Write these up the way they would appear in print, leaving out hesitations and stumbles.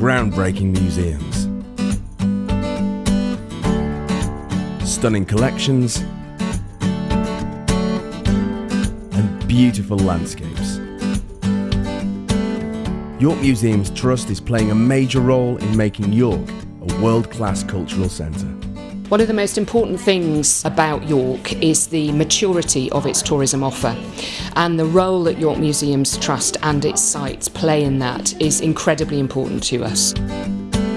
groundbreaking museums. Stunning collections and beautiful landscapes. York Museum's Trust is playing a major role in making York a world-class cultural centre. One of the most important things about York is the maturity of its tourism offer, and the role that York Museum's Trust and its sites play in that is incredibly important to us.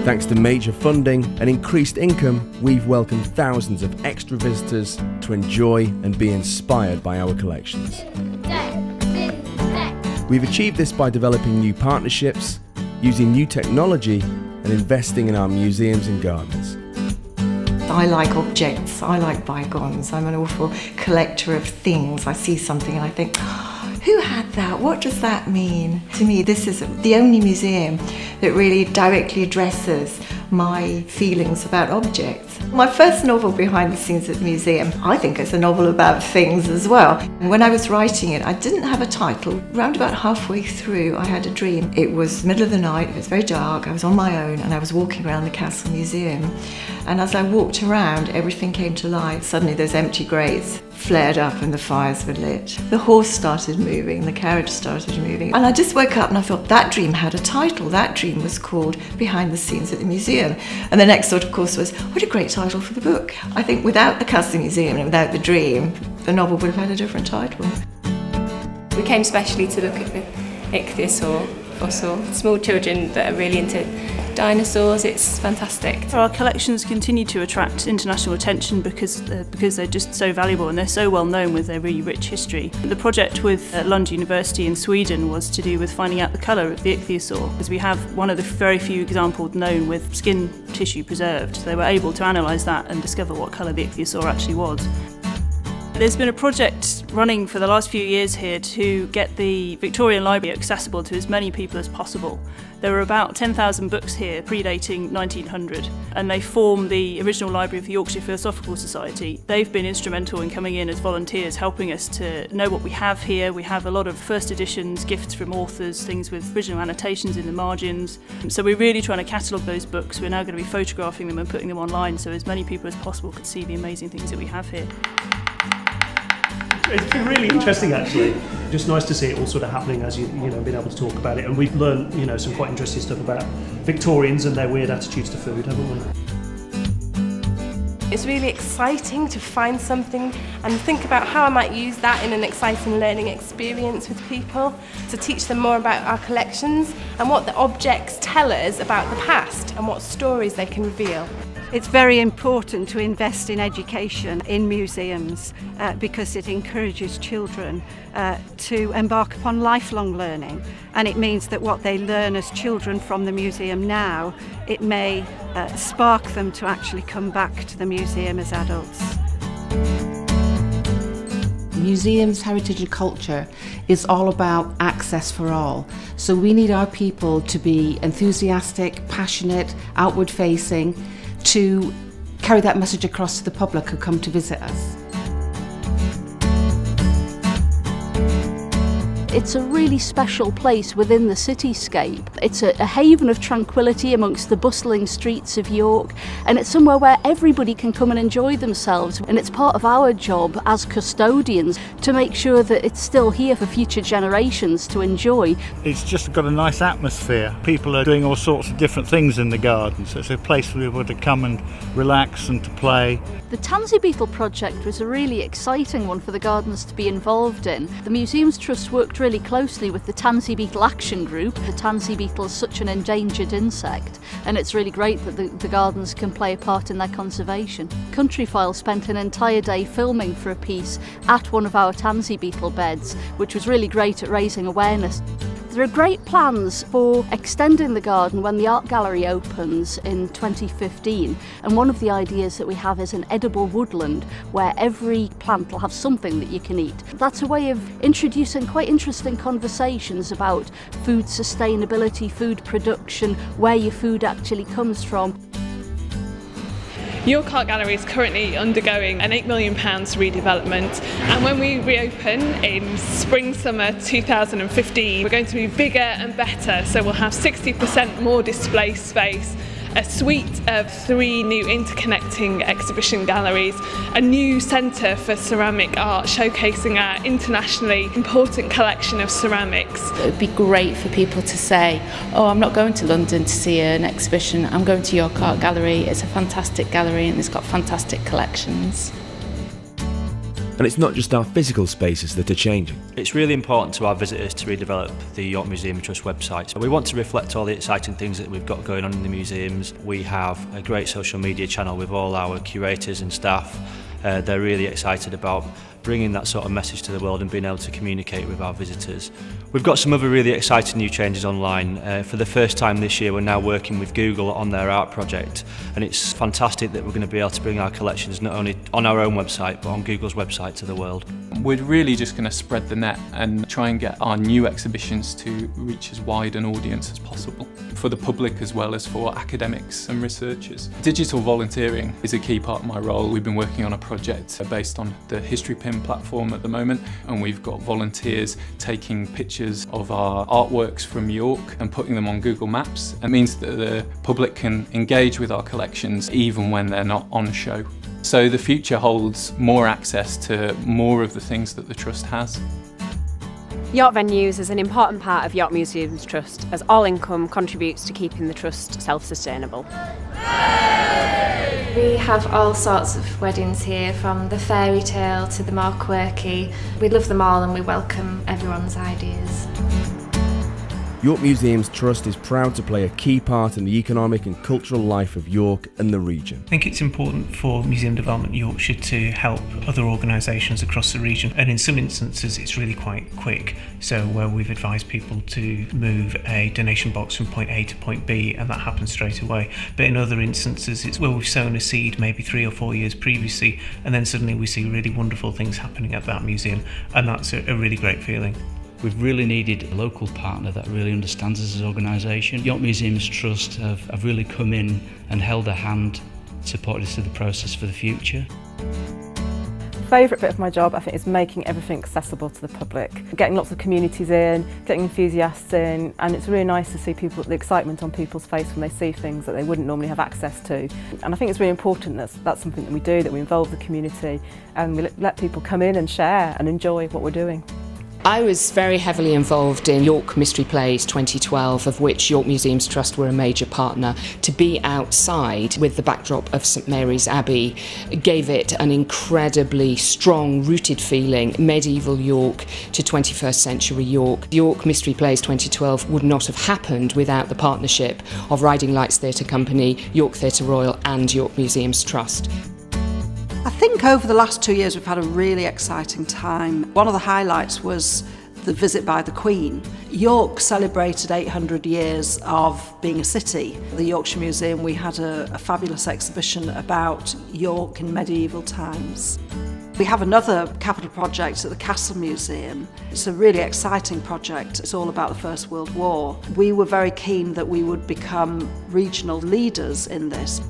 Thanks to major funding and increased income, we've welcomed thousands of extra visitors to enjoy and be inspired by our collections. We've achieved this by developing new partnerships, using new technology and investing in our museums and gardens. I like objects, I like bygones. I'm an awful collector of things. I see something and I think, who had that? What does that mean? To me, this is the only museum that really directly addresses my feelings about objects. My first novel, Behind the Scenes at the Museum, I think it's a novel about things as well. And when I was writing it, I didn't have a title. Round about halfway through, I had a dream. It was middle of the night, it was very dark, I was on my own, and I was walking around the Castle Museum. And as I walked around, everything came to life. Suddenly those empty grates flared up and the fires were lit. The horse started moving, the carriage started moving. And I just woke up and I thought, that dream had a title. That dream was called Behind the Scenes at the Museum. And the next thought, of course, was, what a great title for the book. I think without the Castle Museum and without the dream, the novel would have had a different title. We came specially to look at the ichthyosaur fossil. Small children that are really into dinosaurs, it's fantastic. Our collections continue to attract international attention because they're just so valuable and they're so well known with their really rich history. The project with Lund University in Sweden was to do with finding out the colour of the ichthyosaur, because we have one of the very few examples known with skin tissue preserved. So they were able to analyse that and discover what colour the ichthyosaur actually was. There's been a project running for the last few years here to get the Victorian Library accessible to as many people as possible. There were about 10,000 books here predating 1900, and they form the original library of the Yorkshire Philosophical Society. They've been instrumental in coming in as volunteers, helping us to know what we have here. We have a lot of first editions, gifts from authors, things with original annotations in the margins. So we're really trying to catalogue those books. We're now going to be photographing them and putting them online so as many people as possible could see the amazing things that we have here. It's been really interesting, actually. Just nice to see it all sort of happening as you know, been able to talk about it. And we've learned, some quite interesting stuff about Victorians and their weird attitudes to food, haven't we? It's really exciting to find something and think about how I might use that in an exciting learning experience with people, to teach them more about our collections and what the objects tell us about the past and what stories they can reveal. It's very important to invest in education in museums because it encourages children to embark upon lifelong learning, and it means that what they learn as children from the museum now, it may spark them to actually come back to the museum as adults. Museums, heritage and culture is all about access for all. So we need our people to be enthusiastic, passionate, outward facing, to carry that message across to the public who come to visit us. It's a really special place within the cityscape. It's a haven of tranquility amongst the bustling streets of York, and it's somewhere where everybody can come and enjoy themselves, and it's part of our job as custodians to make sure that it's still here for future generations to enjoy. It's just got a nice atmosphere. People are doing all sorts of different things in the garden, so it's a place for people to come and relax and to play. The Tansy Beetle project was a really exciting one for the gardens to be involved in. The Museums Trust worked really closely with the Tansy Beetle Action Group. The tansy beetle is such an endangered insect, and it's really great that the gardens can play a part in their conservation. Countryfile spent an entire day filming for a piece at one of our tansy beetle beds, which was really great at raising awareness. There are great plans for extending the garden when the art gallery opens in 2015, and one of the ideas that we have is an edible woodland where every plant will have something that you can eat. That's a way of introducing quite interesting conversations about food sustainability, food production, where your food actually comes from. York Art Gallery is currently undergoing an £8 million redevelopment, and when we reopen in spring/summer 2015, we're going to be bigger and better, so we'll have 60% more display space, a suite of 3 new interconnecting exhibition galleries, a new centre for ceramic art showcasing our internationally important collection of ceramics. It would be great for people to say, oh, I'm not going to London to see an exhibition, I'm going to York Art Gallery. It's a fantastic gallery and it's got fantastic collections. And it's not just our physical spaces that are changing. It's really important to our visitors to redevelop the York Museum Trust website. So we want to reflect all the exciting things that we've got going on in the museums. We have a great social media channel with all our curators and staff. They're really excited about bringing that sort of message to the world and being able to communicate with our visitors. We've got some other really exciting new changes online. For the first time this year, we're now working with Google on their art project, and it's fantastic that we're going to be able to bring our collections not only on our own website but on Google's website to the world. We're really just going to spread the net and try and get our new exhibitions to reach as wide an audience as possible, for the public as well as for academics and researchers. Digital volunteering is a key part of my role. We've been working on a project based on the History Pin platform at the moment, and we've got volunteers taking pictures of our artworks from York and putting them on Google Maps. It means that the public can engage with our collections even when they're not on show. So the future holds more access to more of the things that the Trust has. York Venues is an important part of York Museums Trust, as all income contributes to keeping the Trust self-sustainable. We have all sorts of weddings here, from the fairy tale to the more quirky. We love them all and we welcome everyone's ideas. York Museums Trust is proud to play a key part in the economic and cultural life of York and the region. I think it's important for Museum Development Yorkshire to help other organisations across the region, and in some instances it's really quite quick. So where we've advised people to move a donation box from point A to point B, and that happens straight away. But in other instances it's where we've sown a seed maybe 3 or 4 years previously, and then suddenly we see really wonderful things happening at that museum, and that's a really great feeling. We've really needed a local partner that really understands us as an organisation. York Museums Trust have really come in and held a hand, supported us through the process for the future. Favourite bit of my job, I think, is making everything accessible to the public. Getting lots of communities in, getting enthusiasts in, and it's really nice to see the excitement on people's face when they see things that they wouldn't normally have access to. And I think it's really important that that's something that we do, that we involve the community and we let people come in and share and enjoy what we're doing. I was very heavily involved in York Mystery Plays 2012, of which York Museums Trust were a major partner. To be outside with the backdrop of St Mary's Abbey gave it an incredibly strong, rooted feeling, medieval York to 21st century York. York Mystery Plays 2012 would not have happened without the partnership of Riding Lights Theatre Company, York Theatre Royal and York Museums Trust. I think over the last 2 years we've had a really exciting time. One of the highlights was the visit by the Queen. York celebrated 800 years of being a city. At the Yorkshire Museum we had a fabulous exhibition about York in medieval times. We have another capital project at the Castle Museum. It's a really exciting project. It's all about the First World War. We were very keen that we would become regional leaders in this.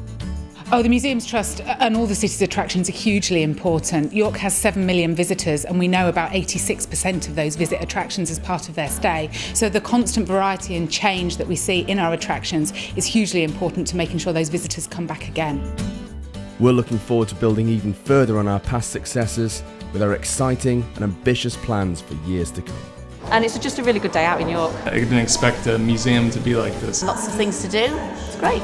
Oh, the Museums Trust and all the city's attractions are hugely important. York has 7 million visitors and we know about 86% of those visit attractions as part of their stay. So the constant variety and change that we see in our attractions is hugely important to making sure those visitors come back again. We're looking forward to building even further on our past successes with our exciting and ambitious plans for years to come. And it's just a really good day out in York. I didn't expect a museum to be like this. Lots of things to do. It's great.